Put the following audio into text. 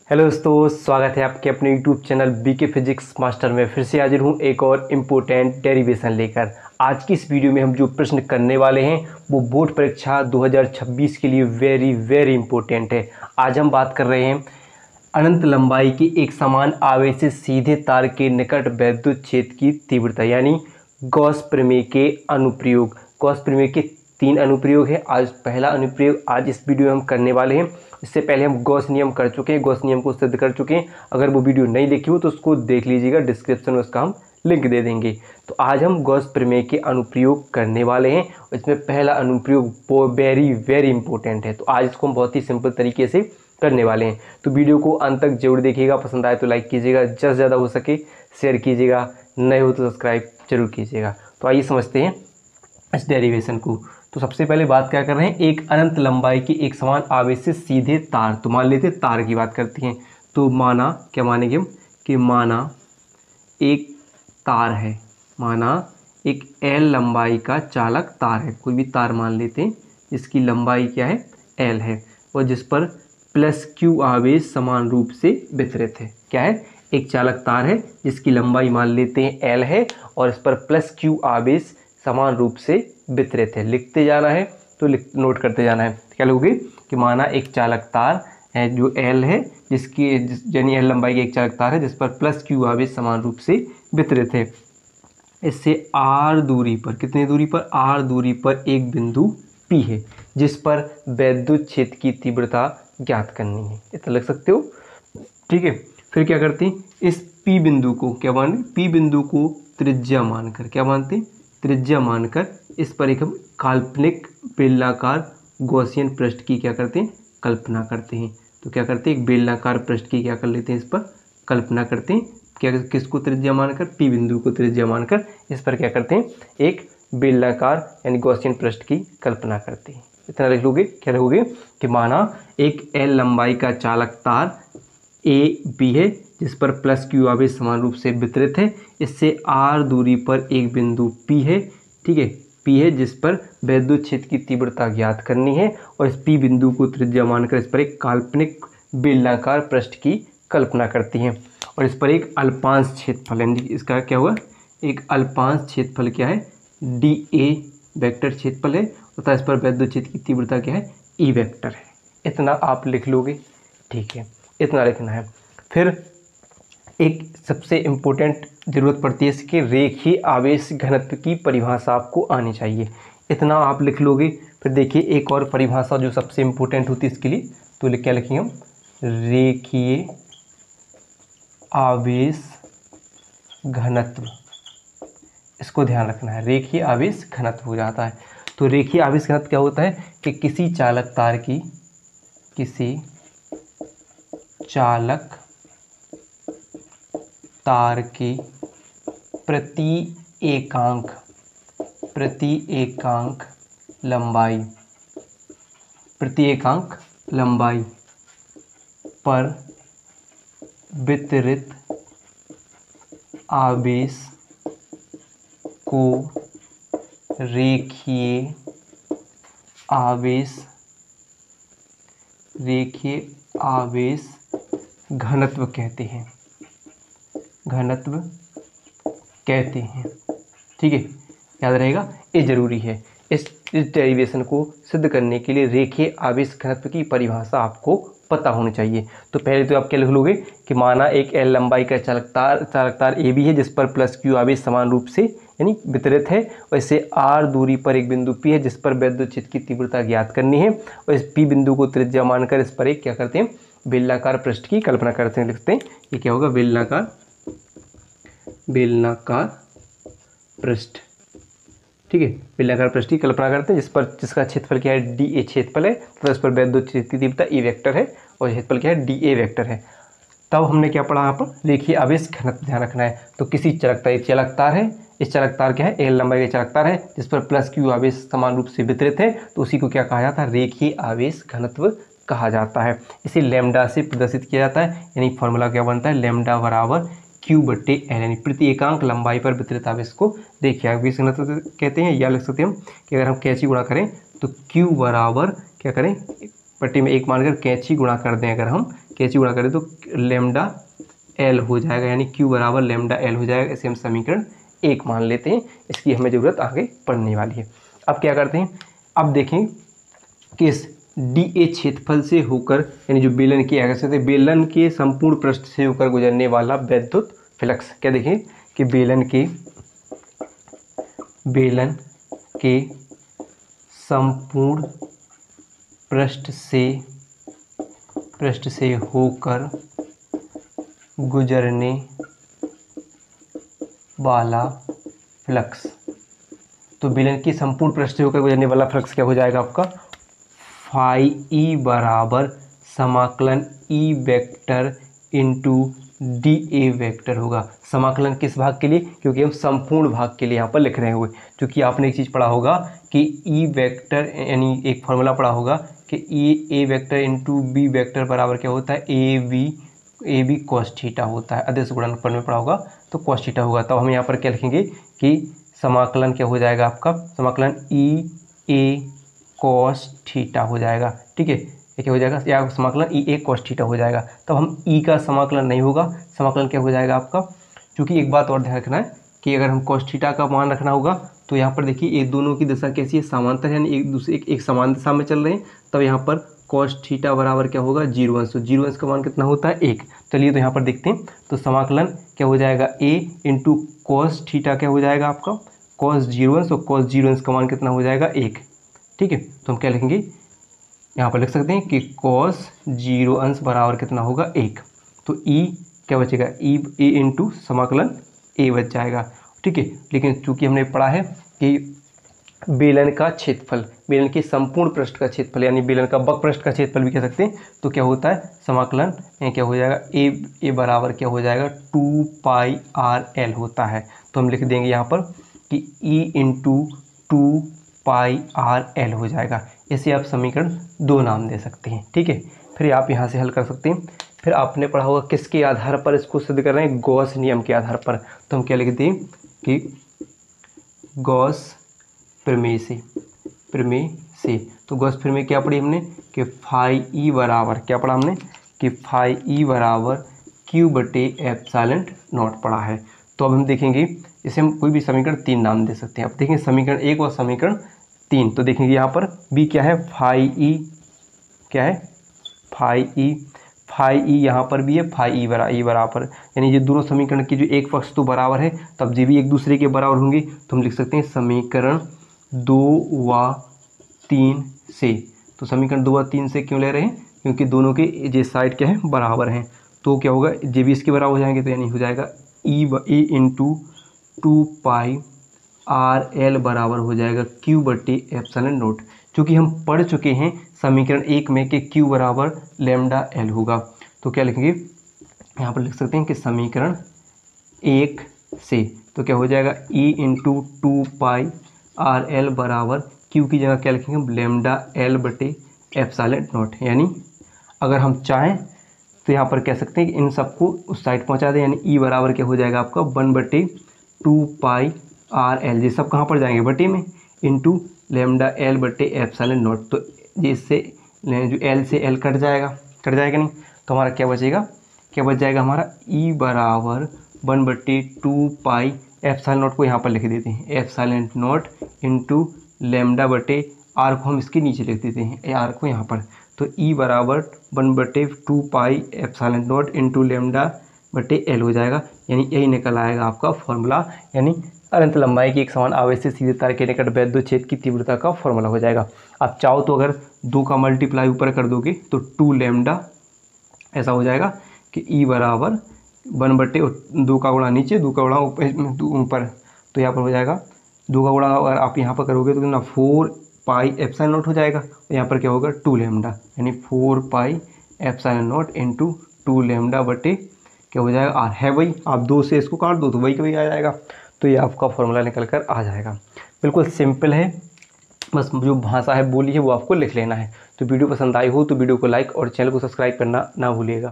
Hello दोस्तों, स्वागत है आपके अपने YouTube channel BK physics master में। फिर से हाजिर हूँ एक और इम्पोर्टेंट डेरिवेशन लेकर। आज की इस वीडियो में हम जो प्रश्न करने वाले हैं वो बोर्ड परीक्षा 2026 के लिए वेरी वेरी इंपॉर्टेंट है। आज हम बात कर रहे हैं अनंत लंबाई की एक समान आवेश से सीधे तार के निकट वैद्युत क्षेत्र की तीव्रता, यानी गॉस प्रमेय के अनुप्रयोग। गॉस प्रमेय के 3 अनुप्रयोग है। आज पहला अनुप्रयोग आज इस वीडियो में हम करने वाले हैं। इससे पहले हम गॉस नियम कर चुके हैं, गॉस नियम को सिद्ध कर चुके हैं। अगर वो वीडियो नहीं देखी हो तो उसको देख लीजिएगा, डिस्क्रिप्शन में उसका हम लिंक दे देंगे। तो आज हम गॉस प्रमेय के अनुप्रयोग करने वाले हैं। इसमें पहला अनुप्रयोग वेरी वेरी इंपॉर्टेंट है। तो आज इसको हम बहुत ही सिंपल तरीके से करने वाले हैं। तो वीडियो को अंत तक जरूर देखिएगा। पसंद आए तो लाइक कीजिएगा, ज़्यादा से ज़्यादा हो सके शेयर कीजिएगा, नए हो तो सब्सक्राइब जरूर कीजिएगा। तो आइए समझते हैं इस डेरिवेशन को। तो सबसे पहले बात क्या कर रहे हैं, एक अनंत लंबाई की एक समान आवेश से सीधे तार। तो मान लेते हैं तार की बात करते हैं। तो माना, क्या मानेंगे हम कि माना एक तार है, माना एक L लंबाई का चालक तार है। कोई भी तार मान लेते हैं जिसकी लंबाई क्या है, L है, और जिस पर प्लस Q आवेश समान रूप से वितरित है। क्या है, एक चालक तार है जिसकी लंबाई मान लेते हैं L है और इस पर प्लस Q आवेश समान रूप से वितरित है। लिखते जाना है तो नोट करते जाना है। क्या लिखोगे कि माना एक चालक तार है जो L है, यानी L लंबाई की एक चालक तार है जिस पर प्लस Q आवेश समान रूप से वितरित है। इससे R दूरी पर, कितनी दूरी पर, R दूरी पर एक बिंदु P है जिस पर वैद्युत क्षेत्र की तीव्रता ज्ञात करनी है। इतना लिख सकते हो, ठीक है। फिर क्या करते हैं, इस P बिंदु को क्या मानते, P बिंदु को त्रिज्या मानकर, क्या मानते हैं, त्रिज्या मानकर इस पर एक हम काल्पनिक बेलनाकार गॉसियन पृष्ठ की क्या करते हैं, कल्पना करते हैं। तो क्या करते हैं, एक बेलनाकार पृष्ठ की क्या कर लेते हैं, इस पर कल्पना करते हैं। क्या, किसको त्रिज्या मानकर, P बिंदु को त्रिज्या मानकर इस पर क्या करते हैं, एक बेलनाकार यानी गॉसियन पृष्ठ की कल्पना करते हैं। इतना लिख लोगे। क्या लिखोगे कि माना एक L लंबाई का चालक तार AB है जिस पर प्लस Q आवेश समान रूप से वितरित है। इससे R दूरी पर एक बिंदु P है, ठीक है, P है जिस पर वैद्युत क्षेत्र की तीव्रता ज्ञात करनी है, और इस P बिंदु को त्रिज्या मानकर इस पर एक काल्पनिक बेलनाकार पृष्ठ की कल्पना करती हैं। और इस पर एक अल्पांश क्षेत्रफल, यानी इसका क्या हुआ, एक अल्पांश क्षेत्रफल क्या है, dA वेक्टर क्षेत्रफल है, तथा इस पर वैद्युत क्षेत्र की तीव्रता क्या है, E वेक्टर है। इतना आप लिख लोगे, ठीक है, इतना लिखना है। फिर एक सबसे इम्पोर्टेंट ज़रूरत पड़ती है इसके, रेखीय आवेश घनत्व की परिभाषा आपको आनी चाहिए। इतना आप लिख लोगे। फिर देखिए एक और परिभाषा जो सबसे इम्पोर्टेंट होती है इसके लिए, तो क्या लिखेंगे हम, रेखीय आवेश घनत्व। इसको ध्यान रखना है, रेखीय आवेश घनत्व हो जाता है। तो रेखीय आवेश घनत्व क्या होता है कि किसी चालक तार की प्रति एकांक लंबाई पर वितरित आवेश को रेखीय आवेश घनत्व कहते हैं, ठीक है, याद रहेगा, ये जरूरी है। इस डेरिवेशन को सिद्ध करने के लिए रेखीय आवेश घनत्व की परिभाषा आपको पता होनी चाहिए। तो पहले तो आप क्या लिख लोगे कि माना एक L लंबाई का चालक तार AB है जिस पर प्लस Q आवेश समान रूप से यानी वितरित है, और इससे R दूरी पर एक बिंदु P है जिस पर वैद्युत क्षेत्र की तीव्रता ज्ञात करनी है, और इस P बिंदु को त्रिज्या मानकर इस पर एक क्या करते हैं, बेलनाकार पृष्ठ की कल्पना करते हैं। लिखते हैं ये क्या होगा, बेलनाकार पृष्ठ, ठीक है, बेलनाकार पृष्ठ की कल्पना करते हैं जिसका क्षेत्रफल क्या है, dA क्षेत्रफल है, तो इस पर वैद्युत क्षेत्र की तीव्रता E वेक्टर है, और क्षेत्रफल क्या है, dA वेक्टर है। तब हमने क्या पढ़ा, यहाँ पर रेखीय आवेश घनत्व ध्यान रखना है। तो किसी चालक तार है, इस चालक तार क्या है, L लंबाई का चालक तार है जिस पर प्लस Q आवेश समान रूप से वितरित है, तो उसी को क्या कहा जाता है, रेखीय आवेश घनत्व कहा जाता है। इसे लैम्डा से प्रदर्शित किया जाता है, यानी फॉर्मूला क्या बनता है, लैम्डा बराबर Q/L, यानी प्रति एकांक लंबाई पर वितरित आवेश को रेखीय आवेश घनत्व कहते हैं। या लिख सकते हैं हम कि अगर हम कैची गुणा करें तो Q बराबर क्या करें, बटे में 1 मानकर कैंची गुणा कर दें, अगर हम कैंची गुणा करें तो लेमडा एल हो जाएगा, यानी क्यू बराबर लेमडा एल हो जाएगा। इसे हम समीकरण 1 मान लेते हैं, इसकी हमें ज़रूरत आगे पड़ने वाली है। अब क्या करते हैं, अब देखें कि इस डी ए क्षेत्रफल से होकर, यानी जो बेलन की अगर से बेलन के संपूर्ण पृष्ठ से होकर गुजरने वाला विद्युत फ्लक्स, क्या देखें कि बेलन के संपूर्ण पृष्ठ से होकर गुजरने वाला फ्लक्स, तो बेलन की संपूर्ण पृष्ठ से होकर गुजरने वाला फ्लक्स क्या हो जाएगा आपका, फाई ई बराबर समाकलन E vector into D A vector होगा। समाकलन किस भाग के लिए, क्योंकि हम संपूर्ण भाग के लिए यहाँ पर लिख रहे हुए, क्योंकि आपने एक चीज़ पढ़ा होगा कि ई वेक्टर, यानी एक फॉर्मूला पढ़ा होगा कि ए वेक्टर इंटू बी वेक्टर बराबर क्या होता है, ए बी कॉस थीटा होता है। अदिश गुणनफल में पढ़ा होगा तो कॉस थीटा होगा। तब हम यहाँ पर क्या लिखेंगे कि समाकलन क्या हो जाएगा आपका, समाकलन ई ए कॉस थीटा हो जाएगा। ठीक है, ये क्या हो जाएगा, या समाकलन ई ए कॉस थीटा हो जाएगा। तब हम ई का समाकलन नहीं होगा, समाकलन क्या हो जाएगा आपका, क्योंकि एक बात और ध्यान रखना है कि अगर हम कॉस थीटा का मान रखना होगा तो यहाँ पर देखिए ये दोनों की दिशा कैसी है, समांतर, यानी एक दूसरे एक समान दिशा में चल रहे हैं। तब यहाँ पर कॉस थीटा बराबर क्या होगा, 0 अंश। तो 0 अंश का मान कितना होता है, 1। चलिए तो यहाँ पर देखते हैं, तो समाकलन क्या हो जाएगा, ए इंटू कॉस थीटा क्या हो जाएगा आपका, कॉस 0 अंश, और कॉस 0 अंश का मान कितना हो जाएगा, 1। ठीक है, तो हम क्या लिखेंगे, यहाँ पर लिख सकते हैं कि कॉस 0 अंश बराबर कितना होगा, 1। तो ई क्या बचेगा, ई इंटू समाकलन ए बच जाएगा। ठीक है, लेकिन चूंकि हमने पढ़ा है कि बेलन का क्षेत्रफल, बेलन के संपूर्ण पृष्ठ का क्षेत्रफल, यानी बेलन का बक पृष्ठ का क्षेत्रफल भी कह सकते हैं, तो क्या होता है, समाकलन क्या हो जाएगा, ए बराबर क्या हो जाएगा, 2 पाई आर एल होता है। तो हम लिख देंगे यहाँ पर कि ई इंटू 2 पाई आर एल हो जाएगा। इसे आप समीकरण 2 नाम दे सकते हैं। ठीक है, फिर आप यहाँ से हल कर सकते हैं। फिर आपने पढ़ा होगा किसके आधार पर इसको सिद्ध कर रहे हैं, गॉस नियम के आधार पर। तो हम क्या लिखते हैं कि गॉस प्रमेय से, तो गॉस प्रमेय क्या पढ़ी हमने कि फाई ई बराबर, क्या पढ़ा हमने कि फाई ई बराबर क्यू बटे एप्सिलॉन नॉट पढ़ा है। तो अब हम देखेंगे, इसे हम कोई भी समीकरण 3 नाम दे सकते हैं। अब देखेंगे समीकरण 1 और समीकरण 3, तो देखेंगे यहाँ पर बी क्या है, फाई ई, क्या है, फाई ई यहाँ पर भी है, फाई ई बराबर, यानी ये दोनों समीकरण की जो एक पक्ष तो बराबर है, तब ये भी एक दूसरे के बराबर होंगे। तो हम लिख सकते हैं समीकरण 2 व 3 से। तो समीकरण 2 व 3 से क्यों ले रहे हैं, क्योंकि दोनों के ये साइड क्या है, बराबर हैं। तो क्या होगा, ये भी इसके बराबर हो जाएंगे, तो यानी हो जाएगा ई इंटू 2 पाई आर एल बराबर हो जाएगा क्यू बटे एप्सिलॉन नोट। चूँकि हम पढ़ चुके हैं समीकरण 1 में कि क्यू बराबर लेमडा एल होगा, तो क्या लिखेंगे, यहाँ पर लिख सकते हैं कि समीकरण 1 से, तो क्या हो जाएगा, ई इंटू 2 पाई आर एल बराबर क्यू की जगह क्या लिखेंगे, लेमडा एल बटे एप्सिलॉन नोट। यानी अगर हम चाहें तो यहाँ पर कह सकते हैं कि इन सबको उस साइड पहुँचा दें, यानी ई बराबर क्या हो जाएगा आपका 1/2 पाई आर एल, ये सब कहाँ पर जाएंगे, बटे में, इंटू लेमडा एल बटे एप्सिलॉन नॉट। तो इससे जो एल से एल कट जाएगा नहीं, तो हमारा क्या बचेगा, क्या बच जाएगा हमारा, ई बराबर 1/2 पाई एप्सिलॉन नॉट को यहाँ पर लिख देते हैं, एप्सिलॉन नॉट इंटू लेमडा बटे आर को हम इसके नीचे लिख देते हैं, आर को यहाँ पर। तो ई बराबर 1/2 pi epsilon not into lambda बटे एल हो जाएगा। यानी यही निकल आएगा आपका फॉर्मूला, यानी अनंत लंबाई की एक समान आवेश से सीधे तार के निकट वैद्युत क्षेत्र की तीव्रता का फॉर्मूला हो जाएगा। आप चाहो तो अगर 2 का मल्टीप्लाई ऊपर कर दोगे तो 2 लेमडा ऐसा हो जाएगा कि ई बराबर 1/2 का गुणा नीचे, 2 का गुणा ऊपर, तो यहाँ पर हो जाएगा 2 का गुणा अगर आप यहाँ पर करोगे तो कितना 4 पाई एप्सिलॉन नॉट हो जाएगा। और यहाँ पर क्या होगा 2 लेमडा, यानी 4 pi epsilon not into 2 lambda बटे क्या हो जाएगा आर है वही, आप 2 से इसको काट दो तो वही कभी आ जाएगा। तो ये आपका फॉर्मूला निकल कर आ जाएगा। बिल्कुल सिंपल है, बस जो भाषा है बोली है वो आपको लिख लेना है। तो वीडियो पसंद आई हो तो वीडियो को लाइक और चैनल को सब्सक्राइब करना ना भूलिएगा।